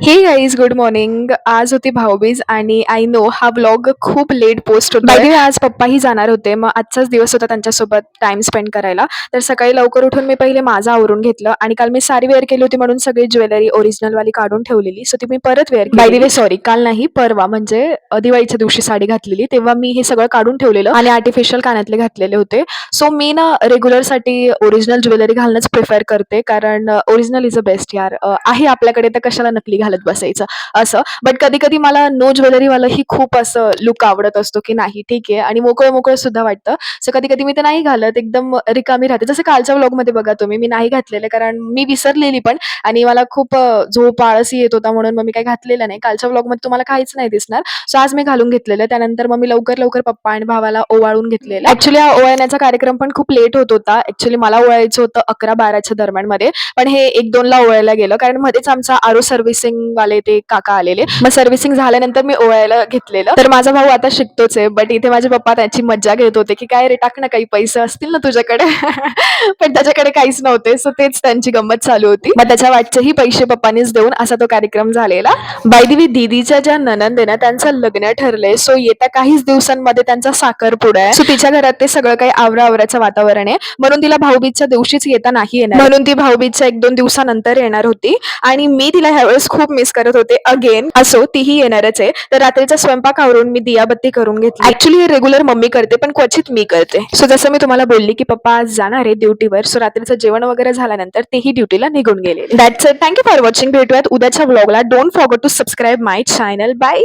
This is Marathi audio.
हे गाईज गुड मॉर्निंग. आज होती भाऊबीज आणि आय नो हा ब्लॉग खूप लेट पोस्ट होतोय. बाय द वे आज पप्पाही जाणार होते, मग आजचाच दिवस होता त्यांच्यासोबत टाइम स्पेंड करायला. तर सकाळी लवकर उठून मी पहिले माझं आवरून घेतलं आणि काल मी साडी वेअर केली होती म्हणून सगळी ज्वेलरी ओरिजिनल वाली काढून ठेवलेली, सो ती मी परत वेअर केली. बाय द वे सॉरी, काल नाही परवा म्हणजे दिवाळीच्या दिवशी साडी घातलेली तेव्हा मी हे सगळं काढून ठेवलेलं आणि आर्टिफिशियल कानातले घातलेले होते. सो मी ना रेग्युलरसाठी ओरिजिनल ज्वेलरी घालणंच प्रिफर करते, कारण ओरिजिनल इज अ बेस्ट यार. आहे आपल्याकडे तर कशाला नकली घालत बसायचं असं. बट कधी कधी मला नो ज्वेलरीवालं ही खूप असं लुक आवडत असतो, की नाही ठीक आहे आणि मोकळं मोकळं सुद्धा वाटतं. सो कधी कधी मी ते नाही घालत, एकदम रिकामी राहते. जसं कालच्या व्लॉगमध्ये बघा तुम्ही, मी नाही घातलेलं कारण मी विसरलेली पण, आणि मला खूप झोप आळसी येत होता म्हणून मग मी काही घातलेलं नाही. कालच्या व्लॉगमध्ये तुम्हाला काहीच नाही दिसणार. सो आज मी घालून घेतलेलं. त्यानंतर मग मी लवकर लवकर पप्पा आणि भावाला ओवाळून घेतलेलं. ऍक्च्युली हा ओवाळण्याचा कार्यक्रम पण खूप लेट होत होता. ऍक्च्युली मला ओवाळायचं होतं 11-12च्या दरम्यानमध्ये, पण हे 1-2 ला ओवाळायला गेलं कारण मध्येच आमचा आरो सर्व्हिसिंग वाले ते काका आलेले. मग सर्व्हिसिंग झाल्यानंतर मी ओवाळायला घेतलेलं. तर माझा भाऊ आता शिकतोच आहे, बट इथे माझे पप्पा त्याची मज्जा घेत होते, की काय रे टाक ना, काही पैसे असतील ना तुझ्याकडे. पण त्याच्याकडे काहीच नव्हते, सो तेच त्यांची गंमत चालू होती. मग त्याच्या वाटचेही पैसे पप्पानीच देऊन असा तो कार्यक्रम झालेला. बाय द वे दीदीच्या ज्या नणंद आहे ना त्यांचं लग्न ठरलंय, सो येत्या काहीच दिवसांमध्ये त्यांचा साखरपुडा आहे. सो तिच्या घरात ते सगळं काही आवराआवराचं वातावरण आहे, म्हणून तिला भाऊबीजच्या दिवशीच येता नाही येणार, म्हणून ती भाऊबीजच्या 1-2 दिवसानंतर येणार होती. आणि मी तिला ह्यावेळेस खूप मिस करत होते अगेन. असो तीही येणारच आहे, तर रात्रीचा स्वयंपाक आवरून मी दियाबत्ती करून घेतली. ऍक्च्युली हे रेग्युलर मम्मी करते, पण क्वचित मी करते. सो जसं मी तुम्हाला बोलली की पप्पा आज जाणार आहे ड्युटीवर, सो रात्रीचं जेवण वगैरे झाल्यानंतर तेही ड्युटीला निघून गेले. That's it. Thank you for watching. भेटूयात उद्याच्या व्लॉगला. Don't forget to subscribe my channel. Bye.